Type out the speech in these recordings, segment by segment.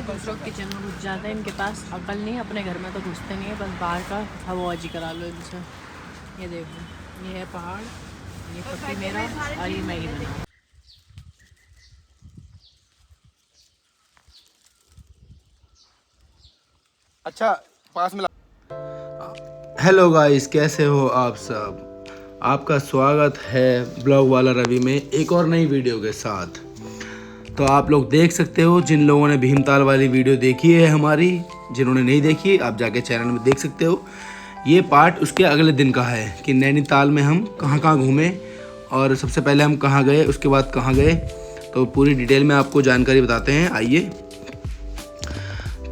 दूसरों किचन में घुस जाते हैं, इनके पास अकल नहीं, अपने घर में तो घुसते नहीं है, बस बाहर का हवाबाजी करा लो इनसे। ये देखो, ये है पहाड़, ये पति मेरा और ये मैगी बना। अच्छा पास में हेलो गाइस, कैसे हो आप सब। आपका स्वागत है ब्लॉग वाला रवि में एक और नई वीडियो के साथ। तो आप लोग देख सकते हो, जिन लोगों ने भीमताल वाली वीडियो देखी है हमारी, जिन्होंने नहीं देखी आप जाके चैनल में देख सकते हो। ये पार्ट उसके अगले दिन का है कि नैनीताल में हम कहाँ कहाँ घूमे और सबसे पहले हम कहाँ गए, उसके बाद कहाँ गए, तो पूरी डिटेल में आपको जानकारी बताते हैं। आइए।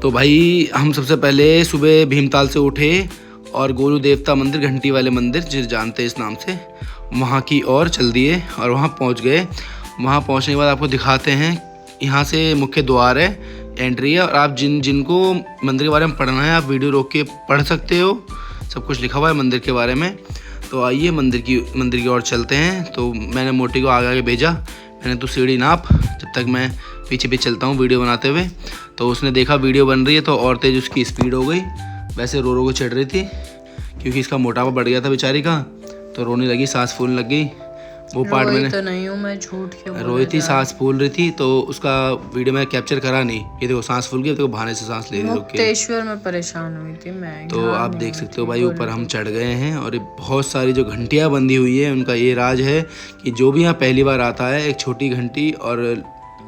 तो भाई हम सबसे पहले सुबह भीमताल से उठे और गोलू देवता मंदिर, घंटी वाले मंदिर जिसे जानते हैं इस नाम से, वहाँ की ओर चल दिए और वहाँ पहुँच गए। वहाँ पहुँचने के बाद आपको दिखाते हैं, यहाँ से मुख्य द्वार है, एंट्री है, और आप जिनको मंदिर के बारे में पढ़ना है आप वीडियो रोक के पढ़ सकते हो, सब कुछ लिखा हुआ है मंदिर के बारे में। तो आइए मंदिर की ओर चलते हैं। तो मैंने मोटी को आगे भेजा, मैंने तो सीढ़ी नाप, जब तक मैं पीछे पीछे चलता हूँ वीडियो बनाते हुए। तो उसने देखा वीडियो बन रही है तो और तेज उसकी स्पीड हो गई। वैसे रो रो को चढ़ रही थी क्योंकि इसका मोटापा बढ़ गया था बेचारी का, तो रोने लगी, सांस फूलने लग गई। वो पार्ट मैंने तो नहीं हूँ मैं, झूठ क्यों रोई थी, सांस फूल रही थी, तो उसका वीडियो मैं कैप्चर करा नहीं। ये देखो सांस फूल गई, तो बहाने से सांस ले रही थी। मुक्तेश्वर में परेशान हुई थी मैं, तो आप देख सकते हो भाई, ऊपर हम चढ़ गए हैं और ये बहुत सारी जो घंटियाँ बंधी हुई है, उनका ये राज है कि जो भी यहाँ पहली बार आता है, एक छोटी घंटी, और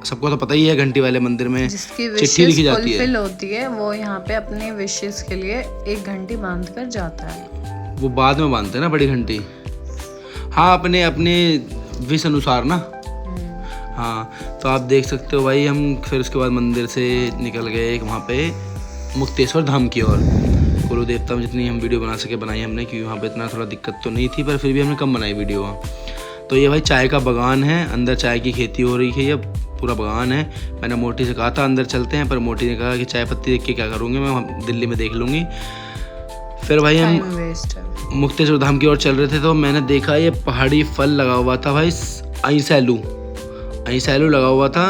सबको तो पता ही है घंटी वाले मंदिर में चिट्ठी लिखी जाती है, होती है, वो यहाँ पे अपने विशेष के लिए एक घंटी बांध कर जाता है। वो बाद में बांधते हैं ना बड़ी घंटी, हाँ, अपने अपने विश अनुसार ना। हाँ, तो आप देख सकते हो भाई, हम फिर उसके बाद मंदिर से निकल गए वहाँ पे मुक्तेश्वर धाम की ओर। कुल देवता में जितनी हम वीडियो बना सके बनाई हमने, क्योंकि वहाँ पे इतना थोड़ा दिक्कत तो नहीं थी, पर फिर भी हमने कम बनाई वीडियो वहाँ। तो ये भाई चाय का बागान है, अंदर चाय की खेती हो रही है, ये पूरा बागान है। मैंने मोटी से कहा था अंदर चलते हैं, पर मोटी ने कहा कि चाय पत्ती देख के क्या करूँगी मैं, दिल्ली में देख लूँगी। फिर भाई हम मुक्तेश्वर धाम की ओर चल रहे थे, तो मैंने देखा ये पहाड़ी फल लगा हुआ था भाई, सैलू लगा हुआ था।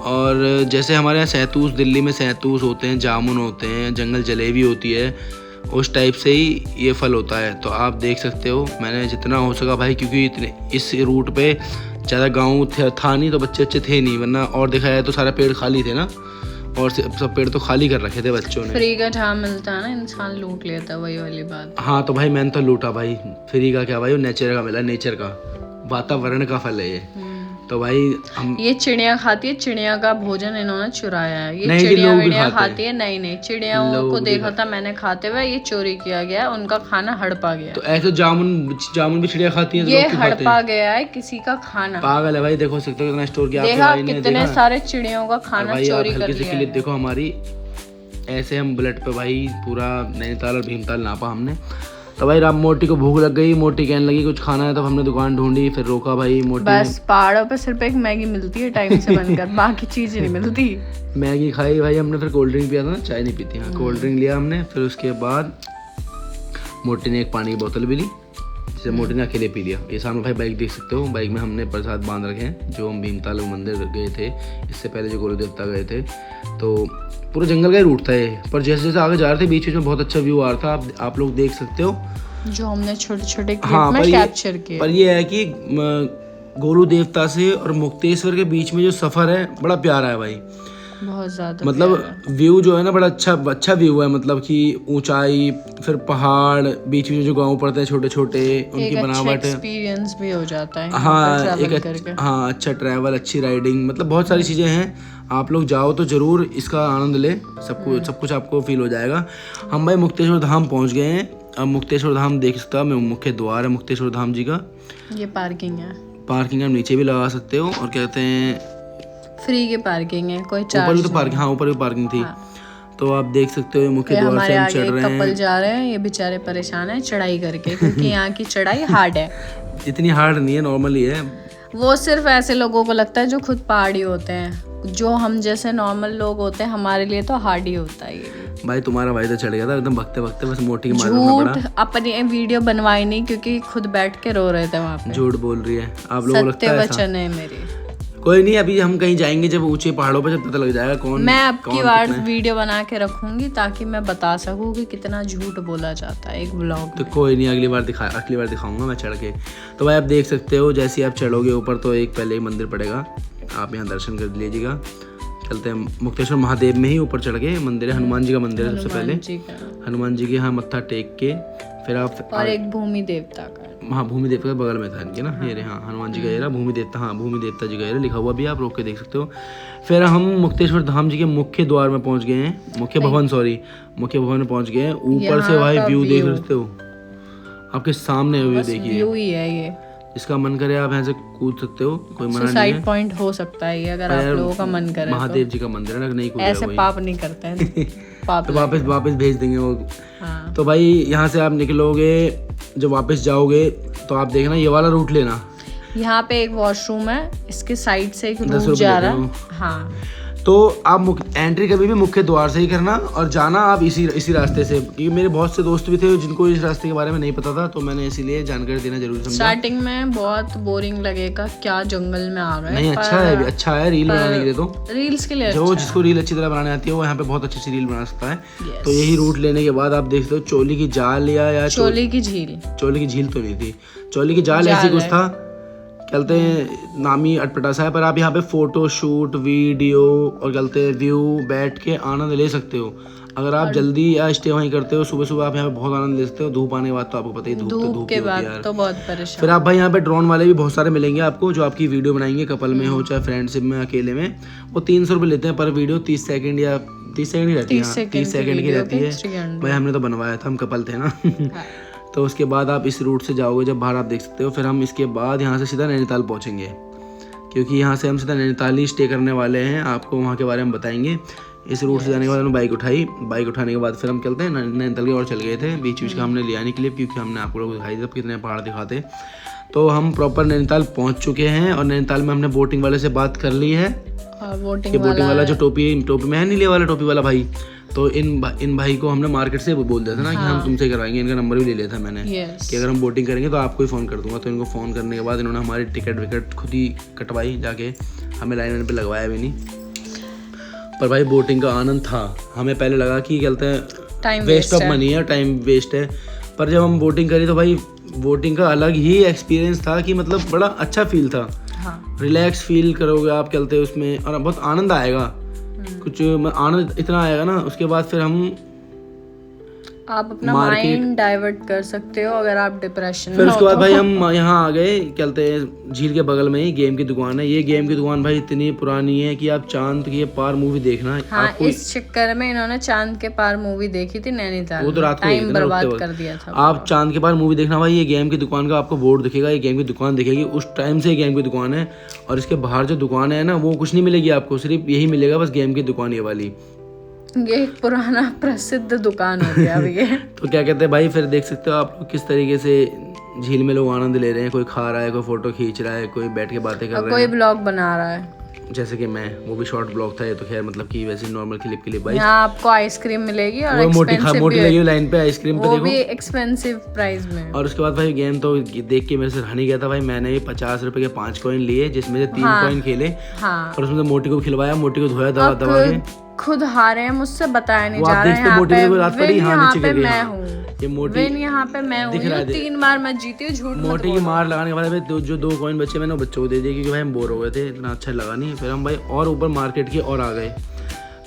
और जैसे हमारे यहाँ सहतूस, दिल्ली में सहतूस होते हैं, जामुन होते हैं, जंगल जलेबी होती है, उस टाइप से ही ये फल होता है। तो आप देख सकते हो, मैंने जितना हो सका भाई, क्योंकि इतने इस रूट पे ज़्यादा गाँव था नहीं, तो बच्चे थे नहीं, वरना और देखा जाए तो सारा पेड़ खाली थे ना, और सब पेड़ तो खाली कर रखे थे बच्चों ने। फ्री का जहाँ मिलता है ना, इंसान लूट लेता है, वही वाली बात। हाँ, तो भाई मैंने तो लूटा भाई, फ्री का क्या भाई, वो नेचर का मिला, नेचर का, वातावरण का फल है ये। तो भाई हम, ये चिड़िया खाती है, चिड़िया का भोजन इन्होंने चुराया है। ये चिड़िया खाती है, नहीं चिड़ियाओं को देखा था मैंने खाते हुए, ये चोरी किया गया, उनका खाना हड़पा गया। तो ऐसे जामुन भी चिड़िया खाती है, ये हड़पा गया है किसी का खाना, पागल है भाई। देखो सकते हो कितना स्टोर किया, देखा कितने सारे चिड़ियों का खाना चोरी कर लिया है। देखो हमारी ऐसे हम बुलेट पे भाई पूरा नैनीताल और भीमताल नापा हमने। तो भाई राम मोटी को भूख लग गई, मोटी कहने लगी कुछ खाना है, तब हमने दुकान ढूंढी, फिर रोका भाई मोटी। बस पहाड़ों पे सिर्फ एक मैगी मिलती है टाइम से बनकर, बाकी चीज नहीं मिलती। मैगी खाई भाई हमने, फिर कोल्ड ड्रिंक पिया था ना, चाय नहीं पीती, हाँ कोल्ड ड्रिंक लिया हमने। फिर उसके बाद मोटी ने एक पानी की बोतल भी ली, जिसे मोटी ने अकेले पी लिया। ये सामने भाई बाइक देख सकते हो, बाइक में हमने प्रसाद बांध रखे हैं, जो हम भीमताल मंदिर गए थे इससे पहले, जो गुरु देवता गए थे। तो पूरा जंगल का ही रूट था ये, पर जैसे जैसे आगे जा रहे थे बीच बीच में बहुत अच्छा व्यू आ रहा था, आप लोग देख सकते हो, जो हमने छोटे छोटे क्लिप में कैप्चर किए। पर ये है कि गोलू देवता से और मुक्तेश्वर के बीच में जो सफर है बड़ा प्यारा है भाई, बहुत ज्यादा, मतलब व्यू जो है ना बड़ा अच्छा व्यू है, मतलब कि ऊंचाई, फिर पहाड़, बीच में जो गांव पड़ते हैं छोटे छोटे, उनकी बनावट, एक्सपीरियंस भी हो जाता है। हाँ, हाँ अच्छा ट्रैवल, अच्छी राइडिंग, मतलब बहुत सारी चीजें हैं। आप लोग जाओ तो जरूर इसका आनंद ले, सब कुछ आपको फील हो जाएगा। हम भाई मुक्तेश्वर धाम पहुंच गए हैं। अब मुक्तेश्वर धाम देख सकता हूँ, मुख्य द्वार है मुक्तेश्वर धाम जी का। ये पार्किंग है, पार्किंग आप नीचे भी लगा सकते हो, और क्या कहते हैं, फ्री की पार्किंग है, कोई चार्ज ऊपर भी तो पार्किंग, हाँ ऊपर भी पार्किंग थी। तो आप देख सकते हो मुख्य द्वार से हम चढ़ रहे हैं। कपल जा रहे हैं, ये बेचारे परेशान हैं चढ़ाई करके, क्योंकि यहाँ की चढ़ाई हार्ड है। इतनी हार्ड नहीं है, नॉर्मल ही है। वो सिर्फ ऐसे लोगों को लगता है जो खुद पहाड़ी होते हैं, जो हम जैसे नॉर्मल लोग होते हैं हमारे लिए तो हार्ड ही होता है ये। भाई तुम्हारा भाई तो चढ़ गया था एकदम भगते भगते, बस मोटी के मारने में पड़ा। अपनी वीडियो बनवाई नहीं, क्योंकि खुद बैठ के रो रहे थे वहाँ पे। झूठ बोल रही है, आप लोगों को लगता है सत्य वचन है मेरी। कोई नहीं, अभी हम कहीं जाएंगे जब ऊंचे पहाड़ों पर, जब पता लग जाएगा कौन मैं अब की कौन बार कितना है। वीडियो बना के रखूंगी ताकि मैं बता सकूं कि कितना झूठ बोला जाता है एक व्लॉग तो में। कोई नहीं, अगली बार दिखाऊंगा मैं चढ़ के। तो भाई आप देख सकते हो, जैसे आप चढ़ोगे ऊपर तो एक पहले एक मंदिर पड़ेगा, आप यहाँ दर्शन कर लीजिएगा। चलते हैं मुक्तेश्वर महादेव में ही ऊपर चढ़ के मंदिर है, हनुमान जी का मंदिर है सबसे पहले। जी का। हनुमान जी के यहाँ मत्था टेक के फिर आप और एक भूमि देवता का। हाँ, भूमि देवता के बगल में था इनके ना, ये रहे, हाँ हनुमान जी का ये रहा, भूमि देवता, हाँ भूमि देवता जी का ये रहा, लिखा हुआ भी आप रोक के देख सकते हो। फिर हम मुक्तेश्वर धाम जी के मुख्य द्वार में पहुंच गए हैं, मुख्य भवन में पहुंच गए हैं। ऊपर से भाई व्यू देख सकते हो, आपके सामने व्यू देखिए, व्यू ही है ये। इसका मन करे आप यहाँ से कूद सकते हो, कोई मना नहीं सुसाइड है। पॉइंट हो सकता है ये अगर आप लोगों का मन करे। महादेव जी का मंदिर है ना, नहीं कूद ऐसे पाप नहीं करते हैं पाप। तो वापस भेज देंगे वो। हाँ। तो भाई यहाँ से आप निकलोगे, जब वापस जाओगे तो आप देखना ये वाला रूट लेना। यहाँ पे एक वॉशरूम है, इसके साइड से एक 10 रूट रुपए जा लेते रहा हो। है। हाँ। तो आप एंट्री कभी भी मुख्य द्वार से ही करना और जाना आप इसी रास्ते से, क्योंकि मेरे बहुत से दोस्त भी थे जिनको इस रास्ते के बारे में नहीं पता था, तो मैंने इसीलिए जानकारी देना जरूरी समझा। स्टार्टिंग में बहुत बोरिंग लगेगा, क्या जंगल में आ गए। नहीं, अच्छा है रील बनाने के लिए, तो रील्स के लिए जो जिसको रील अच्छी तरह बनाने आती है वो यहाँ पे बहुत अच्छी सी रील बना सकता है। Yes. तो यही रूट लेने के बाद आप देख सकते हो चोली की जाल या चोली की झील। चोली की झील तो नहीं थी, चोली की जाल ऐसी कुछ था, कहते हैं नामी अटपटा सा है। पर आप यहाँ पे फोटो शूट, वीडियो और कहते हैं व्यू बैठ के आनंद ले सकते हो। अगर आप जल्दी या स्टे वहीं करते हो, सुबह सुबह आप यहाँ पे बहुत आनंद ले सकते हो। धूप आने के बाद तो आपको पता ही धूप के बाद तो बहुत परेशान। फिर आप भाई यहाँ पे ड्रोन वाले भी बहुत सारे मिलेंगे आपको, जो आपकी वीडियो बनाएंगे, कपल में हो चाहे फ्रेंडशिप में, अकेले में। वो 300 रुपये लेते हैं पर वीडियो, 30 सेकंड या 30 सेकंड ही रहती है, 30 सेकंड की रहती है। भाई हमने तो बनवाया था, हम कपल थे ना। तो उसके बाद आप इस रूट से जाओगे, जब बाहर आप देख सकते हो। फिर हम इसके बाद यहाँ से सीधा नैनीताल पहुँचेंगे, क्योंकि यहाँ से हम सीधा नैनीताल ही स्टे करने वाले हैं। आपको वहाँ के बारे में बताएंगे। इस रूट से जाने के बाद हमने बाइक उठाने के बाद फिर हम चलते हैं नैनीताल की ओर चल गए थे। बीच का हमने लिया नहीं क्लिप, क्योंकि हमने आपको लोग दिखाई दिया कितने पहाड़ दिखाते। तो हम प्रॉपर नैनीताल पहुँच चुके हैं और नैनीताल में हमने बोटिंग वाले से बात कर ली है। बोटिंग वाला जो टोपी में है, नीले वाला टोपी वाला भाई, तो इन भाई को हमने मार्केट से बोल दिया था ना कि हम तुमसे करवाएंगे। इनका नंबर भी ले लिया था मैंने कि अगर हम बोटिंग करेंगे तो आपको ही फ़ोन कर दूंगा। तो इनको फ़ोन करने के बाद इन्होंने हमारी टिकट खुद ही कटवाई जाके, हमें लाइन पे लगवाया भी नहीं। पर भाई बोटिंग का आनंद था। हमें पहले लगा कि कहते हैं वेस्ट ऑफ मनी है, टाइम वेस्ट है, पर जब हम बोटिंग करी तो भाई बोटिंग का अलग ही एक्सपीरियंस था कि मतलब बड़ा अच्छा फील था। रिलैक्स फील करोगे आप चलते उसमें और बहुत आनंद आएगा। कुछ आनंद इतना आएगा ना, उसके बाद फिर हम आप अपना माइंड डाइवर्ट कर सकते हो अगर आप डिप्रेशन में फिर उसके हो बाद तो। भाई हम यहाँ आ गए, कहते हैं झील के बगल में ही गेम की दुकान है। ये गेम की दुकान भाई इतनी पुरानी है कि आप चांद के पार मूवी देखना। हाँ, आपको इस चक्कर में इन्होंने चांद के पार मूवी देखी थी नैनीताल। वो तो रात को टाइम बर्बाद कर दिया था। आप चांद के पार मूवी देखना भाई, ये गेम की दुकान का आपको बोर्ड दिखेगा, ये गेम की दुकान दिखेगी। उस टाइम से गेम की दुकान है और इसके बाहर जो दुकान है ना, वो कुछ नहीं मिलेगी आपको, सिर्फ यही मिलेगा बस गेम की दुकान ये वाली। ये एक पुराना प्रसिद्ध दुकान हो गया अब ये। तो क्या कहते हैं भाई, फिर देख सकते हो आप लोग किस तरीके से झील में लोग आनंद ले रहे हैं। कोई खा रहा है, कोई फोटो खींच रहा है, कोई बैठ के बातें कर रहा है, कोई ब्लॉग बना रहा है, जैसे कि मैं। वो भी शॉर्ट ब्लॉग था ये तो, खैर मतलब कि वैसे नॉर्मल क्लिप भाई। यहाँ आपको आइसक्रीम मिलेगी और वो मोटी एक्सपेंसिव लगी लाइन पे आइसक्रीम पे, वो देखो भी एक्सपेंसिव प्राइस में। और उसके बाद भाई गेम तो देख के मेरे से रह नहीं गया था भाई। मैंने भी 50 रुपए के 5 कॉइन लिए, जिसमें से 3 कॉइन खेले और उसमें से मोटी को खिलवाया, मोटी को धोया दबा के। खुद हारे हैं, मुझसे बताया नहीं वो जा आप रहा है। देखते मोटी को रात पड़ी, हाँ नीचे गिर गई। मैं हूँ ये मोटी यहाँ पे मैं हूँ, 3 बार मैं जीती हूँ। झूठ मोटी की मार लगाने के बाद भाई जो 2 कॉइन बचे मैंने वो बच्चों को दे दिए, क्योंकि भाई हम बोर हो गए थे, इतना अच्छा लगा नहीं। फिर हम भाई और ऊपर मार्केट की ओर आ गए।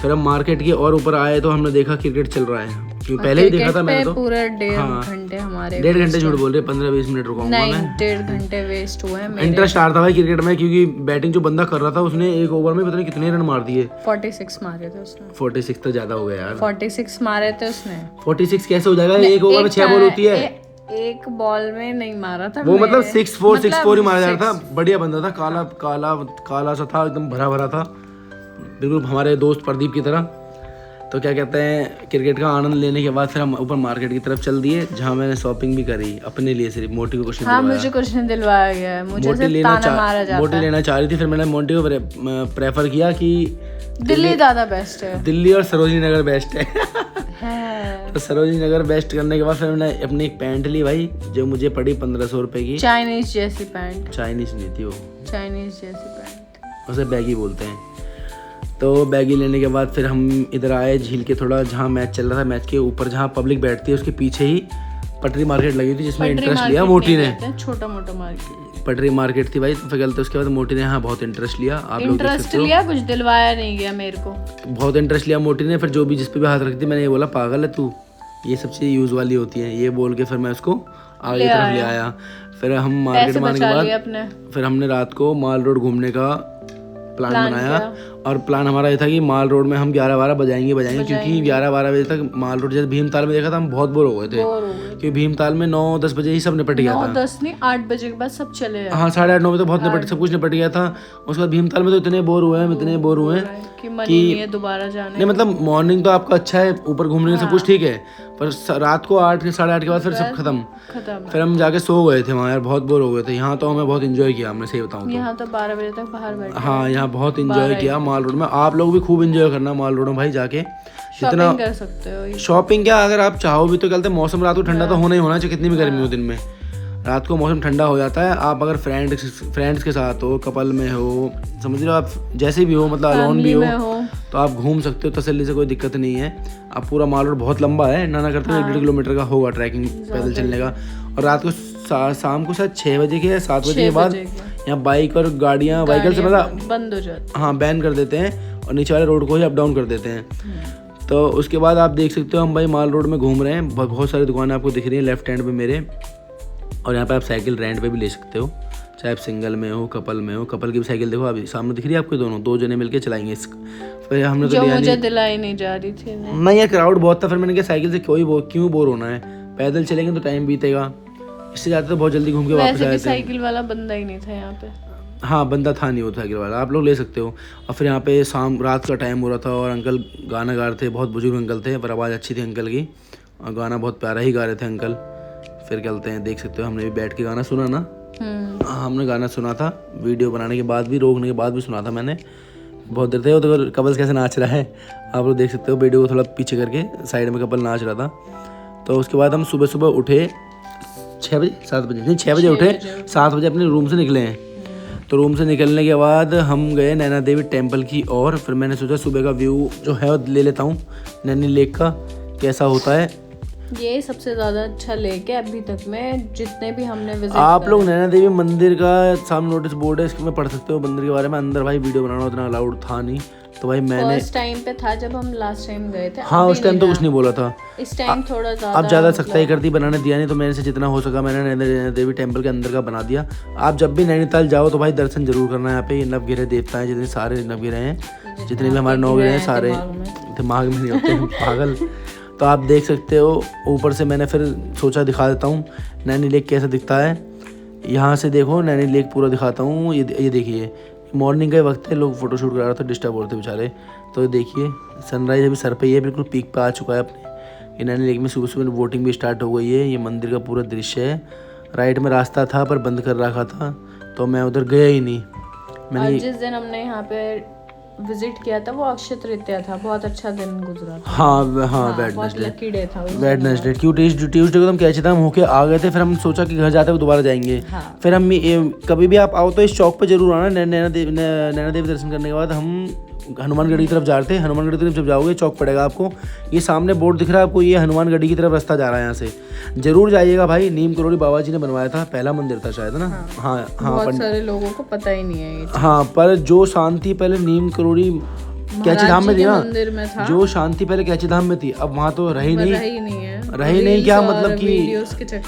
फिर हम मार्केट की और ऊपर आए तो हमने देखा क्रिकेट चल रहा है, क्योंकि पहले ही देखा था मैंने तो। पूरे 1.5 घंटे हमारे 1.5 घंटे झूठ बोल रहे, 15-20 मिनट रुकाऊंगा मैं। 1.5 घंटे वेस्ट हुए हैं। इंटरेस्ट आ रहा था भाई क्रिकेट में, क्योंकि बैटिंग जो बंदा कर रहा था उसने एक ओवर में पता नहीं कितने रन मार दिए। 46 मारे थे उसने। 46 तो ज्यादा हो गया यार। 46 मारे थे उसने। 46 कैसे हो जाएगा, एक ओवर में 6 बॉल होती है। एक बॉल में नहीं मारा था वो, मतलब 6-4 ही मारा जा रहा था। बढ़िया बंदा था, काला सा था, एकदम भरा भरा था, बिल्कुल हमारे दोस्त प्रदीप की तरह। तो क्या कहते हैं, क्रिकेट का आनंद लेने के बाद फिर हम ऊपर मार्केट की तरफ चल दिए, जहाँ मैंने शॉपिंग भी करी अपने लिए। सिर्फ मोटी को कुछ नहीं दिलवाया। मुझे कुछ नहीं दिलवाया गया है, मुझे सिर्फ ताना मारा जाता है। मोटी लेना चाह रही थी, फिर मैंने मोटी को प्रेफर किया कि दिल्ली ज्यादा बेस्ट है। दिल्ली और सरोजनी नगर बेस्ट है। तो सरोजनी नगर बेस्ट करने के बाद फिर मैंने अपनी एक पैंट ली भाई, जो मुझे पड़ी 1500 रुपए की। चाइनीज जैसी पैंट। चाइनीज नहीं थी वो, चाइनीज जैसी पैंट। उसे बैगी बोलते हैं। तो बैगी लेने के बाद फिर हम इधर आए झील के थोड़ा, जहाँ मैच चल रहा था, मैच के ऊपर जहाँ पब्लिक बैठती है उसके पीछे ही पटरी मार्केट लगी थी, जिसमें इंटरेस्ट लिया मोटी ने। छोटा मोटा मार्केट पटरी मार्केट थी भाई, तो फिर गलते उसके बाद मोटी ने यहाँ बहुत इंटरेस्ट लिया। आप लोग देख सकते हो, लिया, कुछ दिलवाया नहीं गया मेरे को, बहुत इंटरेस्ट लिया मोटी ने। फिर जो भी जिस पे भी हाथ रखती, मैंने ये बोला पागल है तू, ये सब चीज़ यूज़ वाली होती है, ये बोल के फिर मैं उसको आगे की तरफ ले आया। फिर हम मार्केट में आने के बाद फिर हमने रात को माल रोड घूमने का प्लान बनाया। और प्लान हमारा ये था कि माल रोड में हम 11-12 बजाएंगे क्योंकि 11-12 बजे तक माल रोड, जैसे भीमताल में देखा था हम बहुत बोर हो गए थे, क्योंकि भीमताल में 9-10 बजे ही सब निपट गया था। 9-10 नहीं, 8 बजे के बाद सब चले। हाँ 8:30-9 बजे तो बहुत सब कुछ निपट गया था। उसके बाद भीमताल में तो इतने बोर हुए हैं कि मन ही नहीं है दोबारा जाने। नहीं मतलब मॉर्निंग तो आपका अच्छा है, ऊपर घूमने सब कुछ ठीक है, पर रात को 8 साढ़े 8 के बाद फिर सब खत्म। फिर हम जाके सो गए थे वहाँ यार, बहुत बोर हो गए थे। यहाँ तो हमें बहुत एंजॉय किया हमने, सही बताऊँ तो। यहाँ तो 12 बजे तक बाहर बैठे। हाँ यहाँ बहुत एंजॉय किया माल रोड में। आप लोग भी खूब एंजॉय करना माल रोड में भाई जाके, जितना कर सकते हो। शॉपिंग क्या, अगर आप चाहो भी तो कहते हैं मौसम रात को ठंडा तो होना ही होना चाहिए, कितनी भी गर्मी हो दिन में, रात को मौसम ठंडा हो जाता है। आप अगर फ्रेंड्स के साथ हो, कपल में हो, समझ लो आप जैसे भी हो, मतलब अलोन भी हो, तो आप घूम सकते हो तसल्ली से, कोई दिक्कत नहीं है। आप पूरा माल रोड बहुत लंबा है, ना करते 1.5 किलोमीटर का होगा ट्रैकिंग पैदल चलने का। और रात को शाम को शायद 6 बजे के या 7 बजे के बाद यहाँ बाइक और गाड़ियाँ व्हीकल से मतलब बंद हो जाती, हाँ बैन कर देते हैं, और नीचे वाले रोड को ही अप डाउन कर देते हैं। तो उसके बाद आप देख सकते हो हम भाई माल रोड में घूम रहे हैं, बहुत सारी दुकानें आपको दिख रही हैं लेफ्ट हैंड पे मेरे। और यहाँ पे आप साइकिल रेंट पे भी ले सकते हो, चाहे आप सिंगल में हो, कपल में हो। कपल की भी साइकिल देखो अभी सामने दिख रही है आपको, दोनों 2 जने मिलके चलाएंगे। फिर हमने तो लिया मुझे दिलाई नहीं जा रही थी नहीं, यार क्राउड बहुत था। फिर मैंने कहा साइकिल से क्यों बोर होना है, पैदल चलेंगे तो टाइम बीतेगा, इससे जाते तो बहुत जल्दी घूम के वापस आए थे। साइकिल वाला बंदा ही नहीं था यहाँ पे। हाँ बंदा था नहीं वो साइकिल वाला, आप लोग ले सकते हो। और फिर यहाँ पे रात का टाइम हो रहा था और अंकल गाना गा रहे थे, बहुत बुजुर्ग अंकल थे, पर आवाज़ अच्छी थी अंकल की, और गाना बहुत प्यारा ही गा रहे थे अंकल। फिर चलते हैं, देख सकते हो हमने भी बैठ के गाना सुना ना। हमने गाना सुना था, वीडियो बनाने के बाद भी, रोकने के बाद भी सुना था मैंने, बहुत देर थे। तो कपल कैसे नाच रहा है आप लोग देख सकते हो, वीडियो को थोड़ा पीछे करके साइड में कपल नाच रहा था। तो उसके बाद हम सुबह सुबह उठे 6 बजे 7 बजे नहीं 6 बजे उठे, 7 बजे अपने रूम से निकले हैं। तो रूम से निकलने के बाद हम गए नैना देवी टेम्पल की ओर। फिर मैंने सोचा सुबह का व्यू जो है वो ले लेता हूँ नैनी लेक का, कैसा होता है। ये सबसे ज़्यादा अच्छा लेक है अभी तक में जितने भी हमने विजिट। आप लोग नैना देवी मंदिर का सामने नोटिस बोर्ड है, इसमें पढ़ सकते हो मंदिर के बारे में। अंदर भाई वीडियो बनाना उतना अलाउड था नहीं, तो भाई मैंने फर्स्ट टाइम पे था जब हम लास्ट टाइम गए थे। हाँ उस टाइम तो कुछ नहीं बोला था, इस टाइम थोड़ा ज़्यादा अब ज़्यादा सख्ताई कर दी, बनाने दिया नहीं। तो मेरे से जितना हो सका मैंने नैना देवी टेम्पल के अंदर का बना दिया। आप जब भी नैनीताल जाओ तो भाई दर्शन जरूर करना। यहाँ पे नवगिरह देवता है, जितने सारे नवगिरह हैं, जितने भी हमारे 9 ग्रह हैं सारे, दिमाग में नहीं होते पागल। तो आप देख सकते हो ऊपर से, मैंने फिर सोचा दिखा देता हूँ नैनी लेक कैसा दिखता है। यहाँ से देखो नैनी लेक पूरा दिखाता हूँ। ये देखिए मॉर्निंग का वक्त है, लोग फोटोशूट करा रहे थे, डिस्टर्ब हो रहे थे बेचारे। तो देखिए सनराइज अभी सर पे ही है, बिल्कुल पीक पे आ चुका है अपने। ये नैनी लेक में सुबह सुबह वोटिंग भी स्टार्ट हो गई है। ये मंदिर का पूरा दृश्य है। राइट में रास्ता था पर बंद कर रखा था, तो मैं उधर गया ही नहीं। मैंने जिस दिन हमने यहाँ पे विजिट किया था वो अक्षय तृतीया था, बहुत अच्छा दिन गुजरा था। हाँ वेडनेसडे क्यों ट्यूसडे को हम कैसे हम होके आ गए थे। फिर हम सोचा कि घर जाते हुए दोबारा जाएंगे। फिर हम कभी भी आप आओ तो इस चौक पे जरूर आना। नैना देवी दर्शन करने के बाद हम हनुमानगढ़ी की तरफ जा रहे थे। हनुमानगढ़ी की तरफ जब जाओगे चौक पड़ेगा आपको, ये सामने बोर्ड दिख रहा है आपको, ये हनुमानगढ़ी की तरफ रास्ता जा रहा है। यहाँ से जरूर जाइएगा भाई। नीम करोड़ी बाबा जी ने बनवाया था, पहला मंदिर था शायद ना। हाँ बहुत सारे लोगों को पता ही नहीं है ये। हाँ पर जो शांति पहले नीम करोड़ी कैची धाम में थी ना, जो शांति पहले कैची धाम में थी, अब वहाँ तो रही नहीं क्या मतलब कि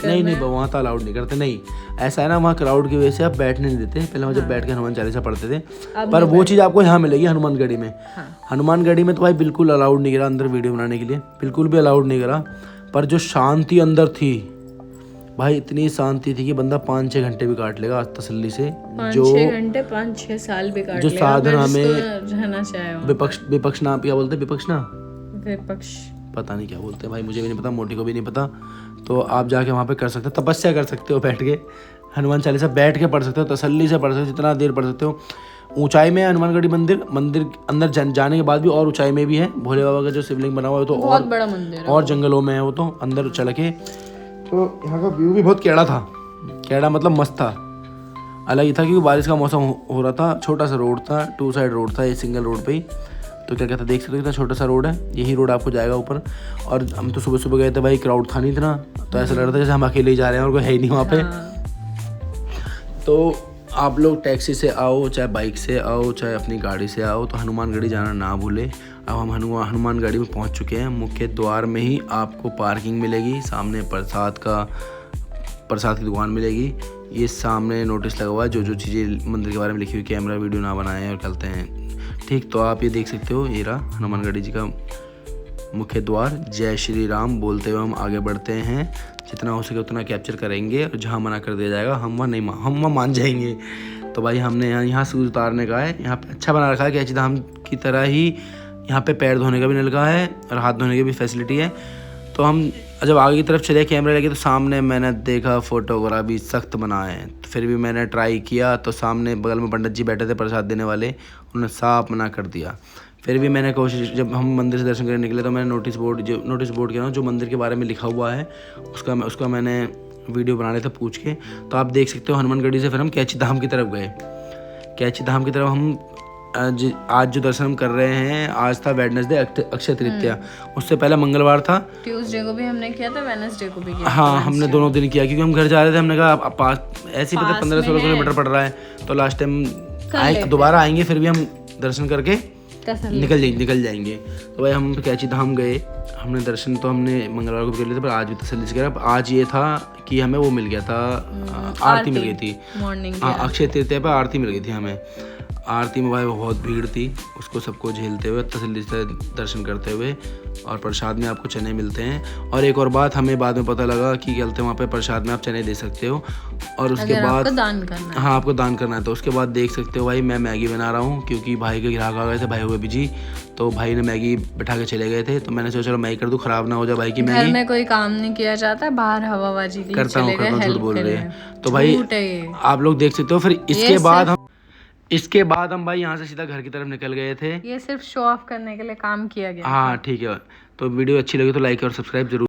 नहीं वहाँ तो अलाउड नहीं करते। नहीं ऐसा है ना, वहाँ क्राउड की वजह से आप बैठने नहीं देते। पहले वहाँ जब बैठ के हनुमान चालीसा पढ़ते थे, पर वो चीज़ आपको यहाँ मिलेगी हनुमानगढ़ी में। हनुमानगढ़ी में तो भाई बिल्कुल अलाउड नहीं करा अंदर वीडियो बनाने के लिए, बिल्कुल भी अलाउड नहीं करा। पर जो शांति अंदर थी भाई, इतनी शांति थी कि बंदा 5-6 घंटे भी काट लेगा तसल्ली से। 5-6 घंटे 5-6 साल भी काट जो साधना में रहना चाहे विपक्ष ना क्या बोलते, विपक्ष पता नहीं क्या बोलते भाई, मुझे भी नहीं पता, मोटी को भी नहीं पता। तो आप जाके वहाँ पे कर सकते हो, तपस्या कर सकते हो, बैठ के हनुमान चालीसा बैठ के पढ़ सकते हो, तसल्ली से पढ़ सकते हो, जितना देर पढ़ सकते हो। ऊंचाई में है हनुमानगढ़ी मंदिर अंदर जाने के बाद भी और ऊंचाई में भी है। भोले बाबा का जो शिवलिंग बना हुआ है तो बहुत बड़ा मंदिर है, और जंगलों में है वो, तो अंदर चल के। तो यहाँ का व्यू भी बहुत कैड़ा था, कैड़ा मतलब मस्त था। अलग ही था क्योंकि बारिश का मौसम हो रहा था। छोटा सा रोड था, 2 साइड रोड था, ये सिंगल रोड पे ही। तो क्या कहते, देख सकते हो कितना छोटा सा रोड है, यही रोड आपको जाएगा ऊपर। और हम तो सुबह सुबह गए थे भाई, क्राउड था नहीं इतना, तो ऐसा लग रहा था जैसे हम अकेले ही जा रहे हैं और कोई है ही नहीं वहाँ पे। तो आप लोग टैक्सी से आओ, चाहे बाइक से आओ, चाहे अपनी गाड़ी से आओ, तो हनुमानगढ़ी जाना ना भूले। अब हम हनुमानगढ़ी में पहुंच चुके हैं। मुख्य द्वार में ही आपको पार्किंग मिलेगी, सामने प्रसाद की दुकान मिलेगी। ये सामने नोटिस लगा हुआ है जो चीज़ें मंदिर के बारे में लिखी हुई, कैमरा वीडियो ना बनाएं और चलते हैं, ठीक। तो आप ये देख सकते हो, ये रहा हनुमानगढ़ी जी का मुख्य द्वार। जय श्री राम बोलते हुए हम आगे बढ़ते हैं। जितना हो सके उतना कैप्चर करेंगे, और जहाँ मना कर दिया जाएगा हम वहाँ मान जाएंगे। तो भाई हमने यहाँ से उतारने का है। यहाँ पे अच्छा बना रखा है, कैची धाम की तरह ही। यहाँ पे पैर धोने का भी नल का है और हाथ धोने की भी फैसिलिटी है। तो हम जब आगे की तरफ चले, कैमरे लगे, तो सामने मैंने देखा फोटोग्राफी सख्त बना है। तो फिर भी मैंने ट्राई किया, तो सामने बगल में पंडित जी बैठे थे प्रसाद देने वाले, उन्होंने साफ मना कर दिया। फिर भी मैंने कोशिश, जब हम मंदिर से दर्शन करने निकले, तो मैंने नोटिस बोर्ड के ना जो मंदिर के बारे में लिखा हुआ है उसका मैंने वीडियो बना रहे थे पूछ के। तो आप देख सकते हो हनुमानगढ़ी से फिर हम कैची धाम की तरफ गए। कैची धाम की तरफ हम आज जो दर्शन हम कर रहे हैं, आज था वेडनेसडे, अक्षय तृतीया। उससे पहले मंगलवार था, ट्यूसडे को भी हमने किया था, वेडनेसडे को भी किया। हाँ, हमने दोनों दिन किया क्योंकि हम घर जा रहे थे। हमने कहा पास ऐसे ही पता 15-16 किलोमीटर पड़ रहा है, तो लास्ट टाइम दोबारा आएंगे, फिर भी हम दर्शन करके निकल जाएंगे। तो भाई हम कैची धाम गए, हमने दर्शन तो हमने मंगलवार को भी कर लिए थे, पर आज भी तसल्ली से करा। आज ये था कि हमें वो मिल गया था, आरती मिल गई थी मॉर्निंग। हाँ, अक्षय तृतीया पर आरती मिल गई थी हमें। आरती में भाई बहुत भीड़ थी, उसको सबको झेलते हुए तसल्ली से दर्शन करते हुए। और प्रसाद में आपको चने मिलते हैं। और एक और बात हमें बाद में पता लगा कि कहते हैं वहाँ पे प्रसाद में आप चने दे सकते हो, और उसके बाद आपको दान करना है। हाँ, आपको दान करना है। तो उसके बाद देख सकते हो भाई, मैं मैगी बना रहा हूँ क्योंकि भाई के ग्राहक आ गए थे, भाई हुए बिजी। तो भाई ने मैगी बैठा के चले गए थे, तो मैंने सोचा चलो मैगी कर दूँ, खराब ना हो जाए भाई की मैगी। घर में कोई काम नहीं किया जाता, बाहर हवाबाजी करता हूँ, झूठ बोल रहे हैं। तो भाई आप लोग देख सकते हो। फिर इसके बाद हम भाई यहाँ से सीधा घर की तरफ निकल गए थे। ये सिर्फ शो ऑफ करने के लिए काम किया गया। हाँ ठीक है। तो वीडियो अच्छी लगी तो लाइक और सब्सक्राइब जरूर।